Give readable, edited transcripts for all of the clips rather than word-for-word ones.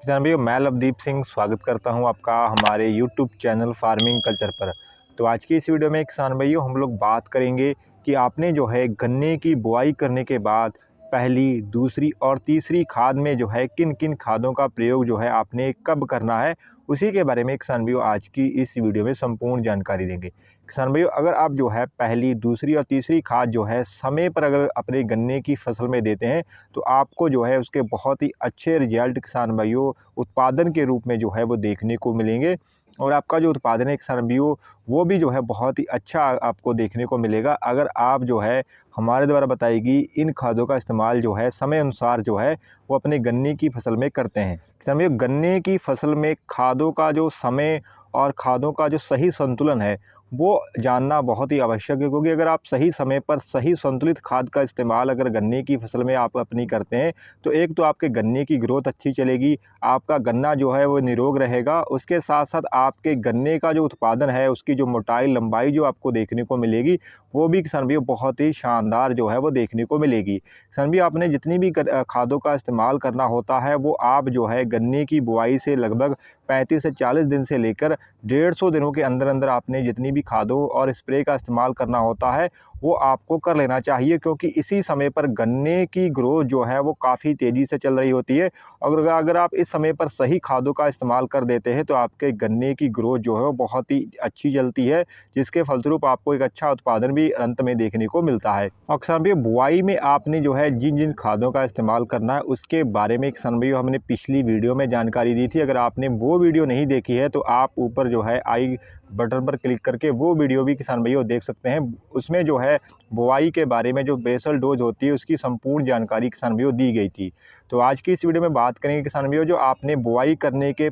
किसान भाइयों, मैं लवदीप सिंह स्वागत करता हूं आपका हमारे यूट्यूब चैनल फार्मिंग कल्चर पर। तो आज की इस वीडियो में किसान भाइयों हम लोग बात करेंगे कि आपने जो है गन्ने की बुआई करने के बाद पहली, दूसरी और तीसरी खाद में जो है किन किन खादों का प्रयोग जो है आपने कब करना है, उसी के बारे में किसान भाइयों आज की इस वीडियो में संपूर्ण जानकारी देंगे। किसान भाइयों, अगर आप जो है पहली, दूसरी और तीसरी खाद जो है समय पर अगर अपने गन्ने की फसल में देते हैं तो आपको जो है उसके बहुत ही अच्छे रिजल्ट किसान भाइयों उत्पादन के रूप में जो है वो देखने को मिलेंगे। और आपका जो उत्पादन है किसान भाइयों वो भी जो है बहुत ही अच्छा आपको देखने को मिलेगा अगर आप जो है हमारे द्वारा बताई गई इन खादों का इस्तेमाल जो है समय अनुसार जो है वो अपने गन्ने की फसल में करते हैं। किसान भाइयों, गन्ने की फसल में खादों का जो समय और खादों का जो सही संतुलन है वो जानना बहुत ही आवश्यक है, क्योंकि अगर आप सही समय पर सही संतुलित खाद का इस्तेमाल अगर गन्ने की फसल में आप अपनी करते हैं तो एक तो आपके गन्ने की ग्रोथ अच्छी चलेगी, आपका गन्ना जो है वो निरोग रहेगा, उसके साथ साथ आपके गन्ने का जो उत्पादन है उसकी जो मोटाई लंबाई जो आपको देखने को मिलेगी वो भी किसान भाइयों बहुत ही शानदार जो है वो देखने को मिलेगी। किसान भाइयों, आपने जितनी भी खादों का इस्तेमाल करना होता है वो आप जो है गन्ने की बुआई से लगभग 35 से 40 दिन से लेकर 150 दिनों के अंदर अंदर आपने जितनी भी खादों और स्प्रे का इस्तेमाल करना होता है वो आपको कर लेना चाहिए, क्योंकि इसी समय पर गन्ने की ग्रोथ जो है वो काफ़ी तेज़ी से चल रही होती है। और अगर आप इस समय पर सही खादों का इस्तेमाल कर देते हैं तो आपके गन्ने की ग्रोथ जो है वो बहुत ही अच्छी चलती है, जिसके फलस्वरूप आपको एक अच्छा उत्पादन भी अंत में देखने को मिलता है। और किसान भाइयों, बुआई में आपने जो है जिन जिन खादों का इस्तेमाल करना है उसके बारे में किसान भाइयों हमने पिछली वीडियो में जानकारी दी थी। अगर आपने वो वीडियो नहीं देखी है तो आप ऊपर जो है आई बटन पर क्लिक करके वो वीडियो भी किसान भाइयों देख सकते हैं। उसमें जो है बुआई के बारे में जो बेसल डोज होती है उसकी संपूर्ण जानकारी किसान भाइयों दी गई थी। तो आज की इस वीडियो में बात करेंगे किसान भाइयों जो आपने बुआई करने के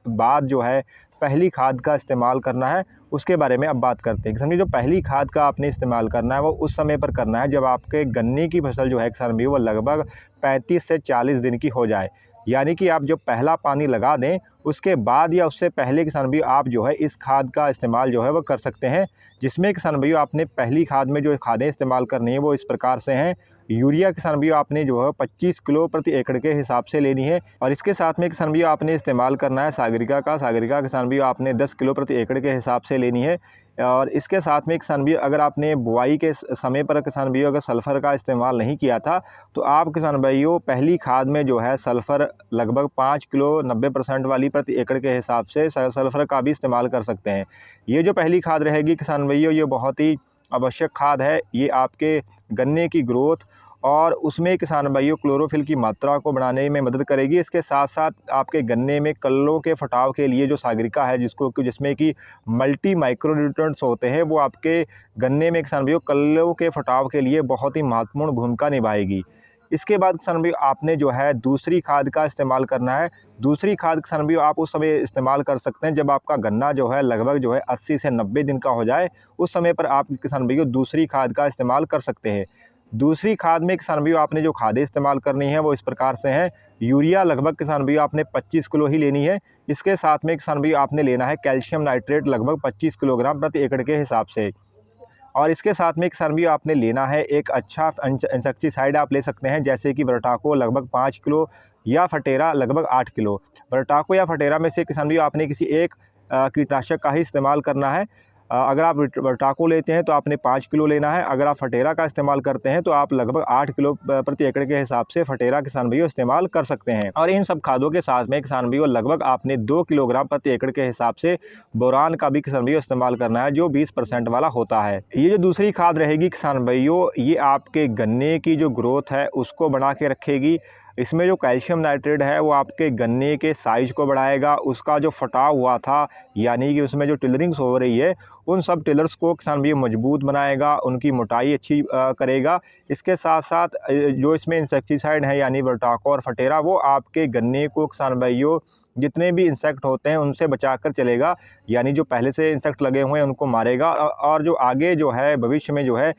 बाद जो है पहली खाद का इस्तेमाल करना है उसके बारे में अब बात करते हैं। किसान भाइयों, जो पहली खाद का आपने इस्तेमाल करना है वो उस समय पर करना है जब आपके गन्ने की फसल जो है किसान भाइयों वो लगभग 35 से 40 दिन की हो जाए। यानी कि आप जब पहला पानी लगा दें उसके बाद या उससे पहले किसान भाइयों आप जो है इस खाद का इस्तेमाल जो है वो कर सकते हैं। जिसमें किसान भाइयों आपने पहली खाद में जो खादें इस्तेमाल करनी है वो इस प्रकार से हैं। यूरिया किसान भाइयों आपने जो है 25 किलो प्रति एकड़ के हिसाब से लेनी है, और इसके साथ में किसान भाइयों आपने इस्तेमाल करना है सागरिका किसान भाइयों आपने 10 किलो प्रति एकड़ के हिसाब से लेनी है। और इसके साथ में किसान भाइयों अगर आपने बुआई के समय पर किसान भाइयों अगर सल्फ़र का इस्तेमाल नहीं किया था तो आप किसान भाइयों पहली खाद में जो है सल्फ़र लगभग 5 किलो 90% वाली प्रति एकड़ के हिसाब से सल्फ़र का भी इस्तेमाल कर सकते हैं। ये जो पहली खाद रहेगी किसान भाइयों ये बहुत ही आवश्यक खाद है, ये आपके गन्ने की ग्रोथ और उसमें किसान भाइयों क्लोरोफिल की मात्रा को बढ़ाने में मदद करेगी। इसके साथ साथ आपके गन्ने में कल्लों के फटाव के लिए जो सागरिका है जिसमें कि मल्टी माइक्रो न्यूट्रिएंट्स होते हैं वो आपके गन्ने में किसान भाइयों कल्लों के फटाव के लिए बहुत ही महत्वपूर्ण भूमिका निभाएगी। इसके बाद किसान भाइयों आपने जो है दूसरी खाद का इस्तेमाल करना है। दूसरी खाद किसान भाइयों आप उस समय इस्तेमाल कर सकते हैं जब आपका गन्ना जो है लगभग जो है 80 से 90 दिन का हो जाए, उस समय पर आप किसान भाइयों दूसरी खाद का इस्तेमाल कर सकते हैं। दूसरी खाद में किसान भाइयों आपने जो खादें इस्तेमाल करनी है वो इस प्रकार से हैं। यूरिया लगभग किसान भाइयों आपने 25 किलो ही लेनी है। इसके साथ में किसान भाइयों आपने लेना है कैल्शियम नाइट्रेट लगभग 25 किलोग्राम प्रति एकड़ के हिसाब से। और इसके साथ में किसान भाइयों आपने लेना है एक अच्छा इंसेक्टिसाइड आप ले सकते हैं, जैसे कि वर्टाको लगभग 5 किलो या फटेरा लगभग 8 किलो। वर्टाको या फटेरा में से किसान भाइयों आपने किसी एक कीटनाशक का ही इस्तेमाल करना है। अगर आप वर्टाको लेते हैं तो आपने 5 किलो लेना है, अगर आप फटेरा का इस्तेमाल करते हैं तो आप लगभग 8 किलो प्रति एकड़ के हिसाब से फटेरा किसान भाइयों इस्तेमाल कर सकते हैं। और इन सब खादों के साथ में किसान भाइयों लगभग आपने 2 किलोग्राम प्रति एकड़ के हिसाब से बोरान का भी किसान भाइयों इस्तेमाल करना है जो 20% वाला होता है। ये जो दूसरी खाद रहेगी किसान भाइयों ये आपके गन्ने की जो ग्रोथ है उसको बना के रखेगी। इसमें जो कैल्शियम नाइट्रेट है वो आपके गन्ने के साइज़ को बढ़ाएगा, उसका जो फटाव हुआ था यानी कि उसमें जो टिलरिंग्स हो रही है उन सब टिलर्स को किसान भाइयों मजबूत बनाएगा, उनकी मोटाई अच्छी करेगा। इसके साथ साथ जो इसमें इंसेक्टिसाइड है यानी वर्टाको और फटेरा वो आपके गन्ने को किसान भाइयों जितने भी इंसेक्ट होते हैं उनसे बचा कर चलेगा, यानी जो पहले से इंसेक्ट लगे हुए हैं उनको मारेगा और जो आगे जो है भविष्य में जो है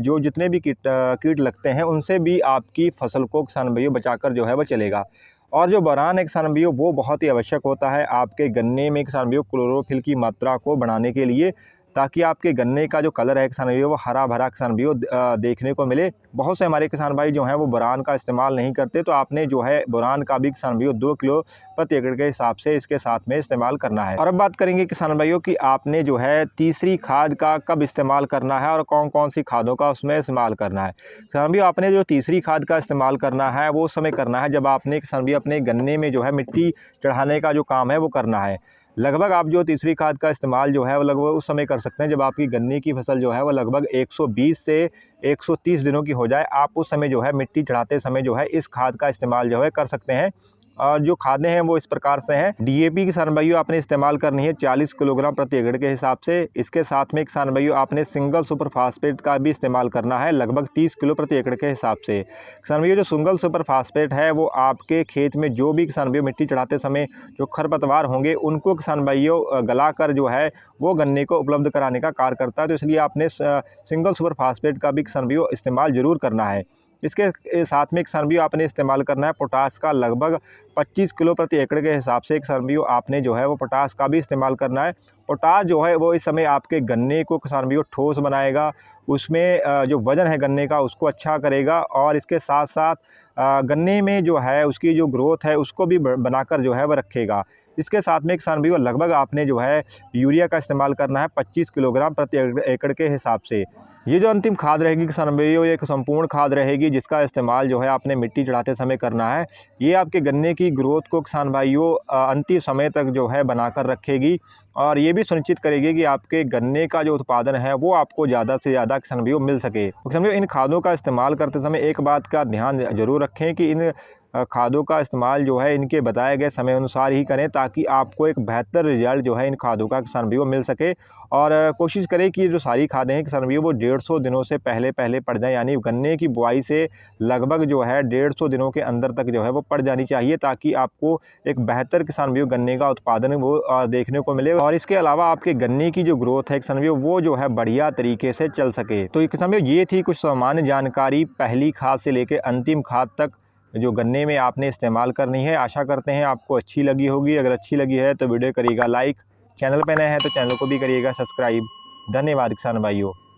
जो जितने भी कीट लगते हैं उनसे भी आपकी फसल को किसान भाइयों बचाकर जो है वो चलेगा। और जो बोरान है किसान भाइयों वो बहुत ही आवश्यक होता है आपके गन्ने में किसान भाइयों क्लोरोफिल की मात्रा को बढ़ाने के लिए, ताकि आपके गन्ने का जो कलर है किसान भाइयों वो हरा भरा किसान भाइयों देखने को मिले। बहुत से हमारे किसान भाई जो हैं वो बोरान का इस्तेमाल नहीं करते, तो आपने जो है बोरान का भी किसान भाइयों 2 किलो प्रति एकड़ के हिसाब से इसके साथ में इस्तेमाल करना है। और अब बात करेंगे किसान भाइयों कि आपने जो है तीसरी खाद का कब इस्तेमाल करना है और कौन कौन सी खादों का उसमें इस्तेमाल करना है। किसान भाइयों आपने जो तीसरी खाद का इस्तेमाल करना है वो उस समय करना है जब आपने किसान भाइयों अपने गन्ने में जो है मिट्टी चढ़ाने का जो काम है वो करना है। लगभग आप जो तीसरी खाद का इस्तेमाल जो है वो लगभग उस समय कर सकते हैं जब आपकी गन्ने की फसल जो है वो लगभग 120 से 130 दिनों की हो जाए। आप उस समय जो है मिट्टी चढ़ाते समय जो है इस खाद का इस्तेमाल जो है कर सकते हैं। और जो खादें हैं वो इस प्रकार से हैं। डीएपी किसान भाइयों आपने इस्तेमाल करनी है 40 किलोग्राम प्रति एकड़ के हिसाब से। इसके साथ में किसान भाइयों आपने सिंगल सुपर फास्फेट का भी इस्तेमाल करना है लगभग 30 किलो प्रति एकड़ के हिसाब से। किसान भाइयों जो सिंगल सुपर फास्फेट है वो आपके खेत में जो भी किसान भाइयों मिट्टी चढ़ाते समय जो खरपतवार होंगे उनको किसान भाइयों गलाकर जो है वो गन्ने को उपलब्ध कराने का कार्य करता है। तो इसलिए आपने सिंगल सुपर फास्फेट का भी किसान भाइयों इस्तेमाल जरूर करना है। इसके साथ में किसान भाइयों आपने इस्तेमाल करना है पोटास का लगभग 25 किलो प्रति एकड़ के हिसाब से। किसान भाइयों आपने जो है वो पोटास का भी इस्तेमाल करना है। पोटास जो है वो इस समय आपके गन्ने को किसान भाइयों ठोस बनाएगा, उसमें जो वज़न है गन्ने का उसको अच्छा करेगा और इसके साथ साथ गन्ने में जो है उसकी जो ग्रोथ है उसको भी बनाकर जो है वो रखेगा। इसके साथ में किसान भाइयों लगभग आपने जो है यूरिया का इस्तेमाल करना है 25 किलोग्राम प्रति एकड़ के हिसाब से। ये जो अंतिम खाद रहेगी किसान भाइयों ये एक संपूर्ण खाद रहेगी जिसका इस्तेमाल जो है आपने मिट्टी चढ़ाते समय करना है। ये आपके गन्ने की ग्रोथ को किसान भाइयों अंतिम समय तक जो है बनाकर रखेगी और ये भी सुनिश्चित करेगी कि आपके गन्ने का जो उत्पादन है वो आपको ज़्यादा से ज़्यादा किसान भाइयों मिल सके। किसान भाइयों इन खादों का इस्तेमाल करते समय एक बात का ध्यान जरूर रखें कि इन खादों का इस्तेमाल जो है इनके बताए गए समय अनुसार ही करें ताकि आपको एक बेहतर रिजल्ट जो है इन खादों का किसान भाइयों मिल सके। और कोशिश करें कि जो सारी खादें हैं किसान भाइयों वो 150 दिनों से पहले पड़ जाएं, यानी गन्ने की बुआई से लगभग जो है 150 दिनों के अंदर तक जो है वो पड़ जानी चाहिए ताकि आपको एक बेहतर किसान भाइयों गन्ने का उत्पादन वो देखने को मिले। और इसके अलावा आपके गन्ने की जो ग्रोथ है किसान भाइयों वो जो है बढ़िया तरीके से चल सके। तो किसान भाइयों ये थी कुछ सामान्य जानकारी पहली खाद से लेकर अंतिम खाद तक जो गन्ने में आपने इस्तेमाल करनी है। आशा करते हैं आपको अच्छी लगी होगी। अगर अच्छी लगी है तो वीडियो करिएगा लाइक, चैनल पे नए हैं तो चैनल को भी करिएगा सब्सक्राइब। धन्यवाद किसान भाइयों।